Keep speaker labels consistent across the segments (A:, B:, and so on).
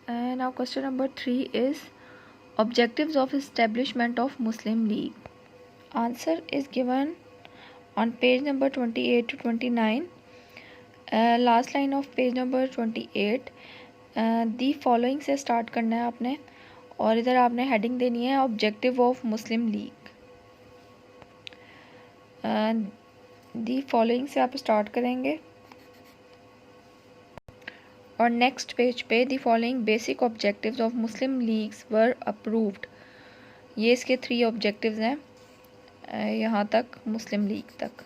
A: And now question number 3 is objectives of establishment of Muslim League. Answer is given on page number 28 to 29. Last line of page number 28. The following से start करना है आपने और इधर आपने heading देनी है objective of Muslim league. The following से आप स्टार्ट करेंगे और नेक्स्ट पेज पे the following basic objectives of Muslim leagues were approved. ये इसके 3 ऑब्जेक्टिव्स हैं यहाँ तक मुस्लिम लीग तक।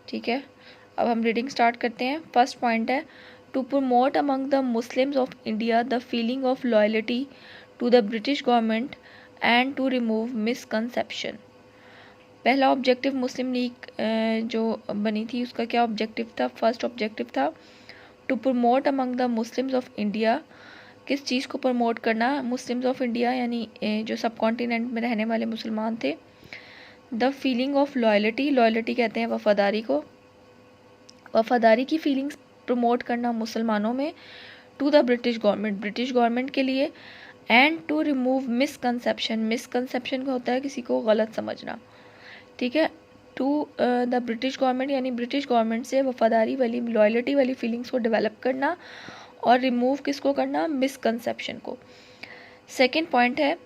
A: ठीक है, अब हम रीडिंग स्टार्ट करते हैं। फर्स्ट पॉइंट है to promote among the Muslims of India the feeling of loyalty to the British government and to remove misconception. पहला ऑब्जेक्टिव मुस्लिम लीग जो बनी थी उसका क्या ऑब्जेक्टिव था? फर्स्ट ऑब्जेक्टिव था to promote among the Muslims of India. किस चीज़ को प्रमोट करना? मुस्लिम्स ऑफ इंडिया यानी जो सब कॉन्टिनेंट में रहने वाले मुसलमान थे। The feeling of loyalty, loyalty कहते हैं वफादारी को, वफादारी की फीलिंग्स प्रमोट करना मुसलमानों में to the British government, British government के लिए। And to remove misconception, misconception का होता है किसी को गलत समझना। ठीक है, टू द ब्रिटिश गवर्नमेंट यानी ब्रिटिश गवर्नमेंट से वफादारी वाली लॉयल्टी वाली फीलिंग्स को डेवलप करना और रिमूव किसको करना? मिसकंसेप्शन को। सेकेंड पॉइंट है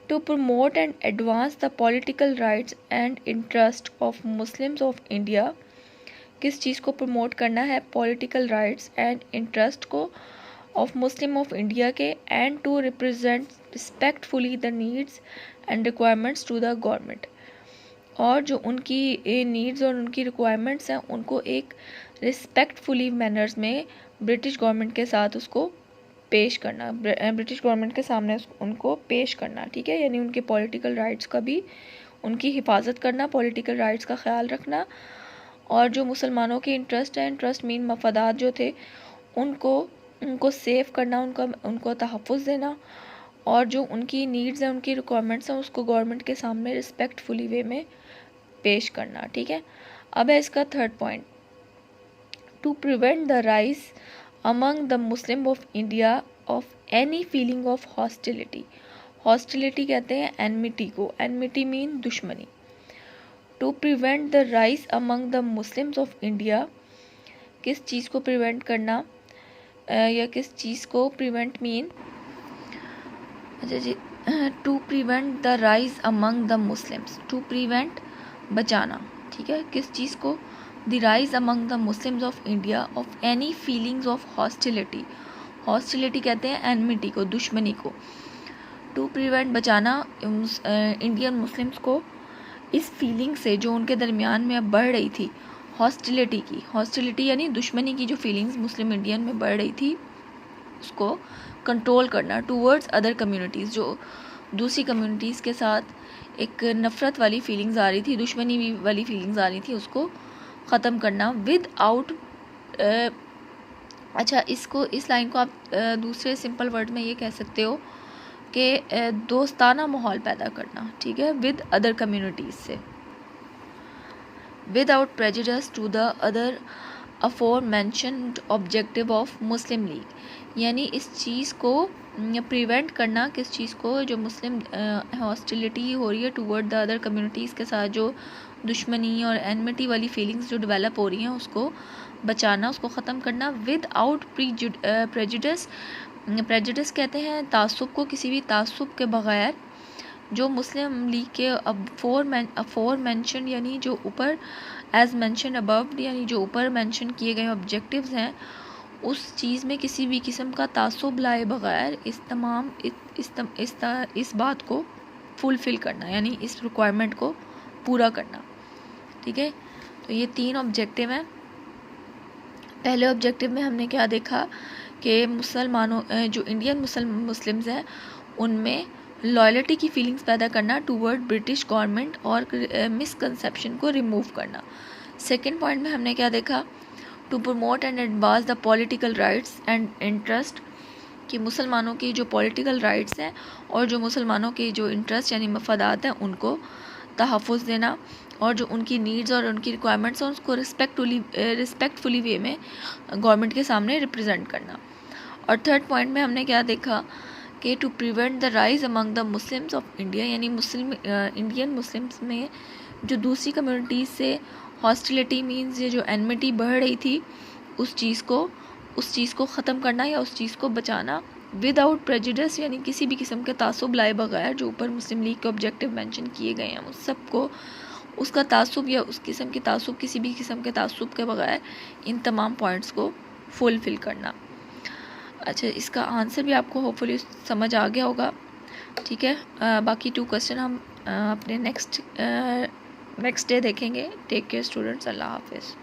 A: to promote and advance the political rights and interest of Muslims of India. किस चीज़ को प्रमोट करना है? पॉलिटिकल राइट्स एंड इंटरेस्ट को ऑफ मुस्लिम ऑफ इंडिया के। And to represent respectfully the needs and requirements to the government, और जो उनकी नीड्स और उनकी रिक्वायरमेंट्स हैं उनको एक रिस्पेक्टफुली मैनर्स में ब्रिटिश गवर्नमेंट के साथ उसको पेश करना, ब्रिटिश गवर्नमेंट के सामने उनको पेश करना। ठीक है, यानी उनके पॉलिटिकल राइट्स का भी उनकी हिफाजत करना, पॉलिटिकल राइट्स का ख्याल रखना, और जो मुसलमानों के इंटरेस्ट है, इंटरेस्ट मीन मफादात जो थे उनको सेव करना, उनको तहफ़्फ़ुज़ देना, और जो उनकी नीड्स हैं उनकी रिक्वायरमेंट्स हैं उसको गवर्नमेंट के सामने रिस्पेक्टफुली वे में पेश करना। ठीक है, अब है इसका third point to prevent the rise among the Muslim of India of any feeling of hostility. Hostility कहते हैं एनमिटी को, एनमिटी मीन दुश्मनी। To prevent the rise among the Muslims of India, किस चीज़ को प्रिवेंट करना या किस चीज़ को प्रिवेंट मीन? अच्छा जी, to prevent the rise among the Muslims, to prevent बचाना। ठीक है, किस चीज़ को? The rise among the Muslims of India of any feelings of hostility. Hostility कहते हैं एनमिटी को, दुश्मनी को। टू प्रिवेंट बचाना इंडियन मुस्लिम्स को इस फीलिंग से जो उनके दरमियान में अब बढ़ रही थी, हॉस्टिलिटी की, हॉस्टिलिटी यानी दुश्मनी की जो फीलिंग्स मुस्लिम इंडियन में बढ़ रही थी उसको कंट्रोल करना टूवर्ड्स अदर कम्युनिटीज़। जो दूसरी कम्युनिटीज़ के साथ एक नफ़रत वाली फीलिंग्स आ रही थी, दुश्मनी वाली फीलिंग्स आ रही थी, उसको ख़त्म करना विद आउट। अच्छा, इस लाइन को आप दूसरे सिंपल वर्ड में ये कह सकते हो कि दोस्ताना माहौल पैदा करना। ठीक है, विद अदर कम्युनिटीज़ से, without prejudice to the other aforementioned objective of Muslim League. यानी इस चीज़ को प्रिवेंट करना, किस चीज़ को? जो मुस्लिम हॉस्टिलिटी हो रही है टूवर्ड द अदर कम्युनिटीज़ के साथ, जो दुश्मनी और एनमिटी वाली फीलिंग्स जो डेवलप हो रही हैं उसको बचाना, उसको ख़त्म करना विदाउट प्रेजुडिस। प्रेजुडिस कहते हैं तासुब को, किसी भी तासुब के बग़ैर। जो मुस्लिम लीग के अफोर मेंशन यानी जो ऊपर एज मेंशन अबव यानी जो ऊपर मेंशन किए गए ऑब्जेक्टिव्स हैं उस चीज़ में किसी भी किस्म का तासुब लाए बग़ैर इस बात को फुलफ़िल करना, यानी इस रिक्वायरमेंट को पूरा करना। ठीक है, तो ये 3 ऑब्जेक्टिव हैं। पहले ऑब्जेक्टिव में हमने क्या देखा कि मुसलमानों जो इंडियन मुस्लिम्स हैं उनमें लॉयल्टी की फीलिंग्स पैदा करना टूवर्ड ब्रिटिश गवर्नमेंट और मिसकंसेप्शन को रिमूव करना। सेकेंड पॉइंट में हमने क्या देखा? To promote and advance the political rights and interest, कि मुसलमानों की जो पॉलिटिकल राइट्स हैं और जो मुसलमानों के जो इंटरेस्ट यानी मफादात हैं उनको तहफ़्फ़ुज़ देना, और जो उनकी नीड्स और उनकी रिक्वायरमेंट्स हैं उसको रिस्पेक्टफुली वे में गवर्नमेंट के सामने रिप्रेजेंट करना। और थर्ड पॉइंट में हमने क्या देखा कि to prevent the rise among the Muslims of India, यानी इंडियन मुस्लिम्स में जो दूसरी कम्युनिटीज़ से हॉस्टिलिटी मीन्स ये जो एनमिटी बढ़ रही थी, उस चीज़ को ख़त्म करना या उस चीज़ को बचाना विदाउट प्रेजुडिस, यानी किसी भी किस्म के तासुब लाए बगैर। जो ऊपर मुस्लिम लीग के ऑब्जेक्टिव मेंशन किए गए हैं उस सब को, उसका तासुब या उस किस्म की तासुब, किसी भी किस्म के तासुब के बगैर इन तमाम पॉइंट्स को फुलफ़िल करना। अच्छा, इसका आंसर भी आपको होपफुली समझ आ गया होगा। ठीक है, बाकी 2 क्वेश्चन हम अपने नेक्स्ट डे देखेंगे। टेक केयर स्टूडेंट्स, अल्लाह हाफिज़।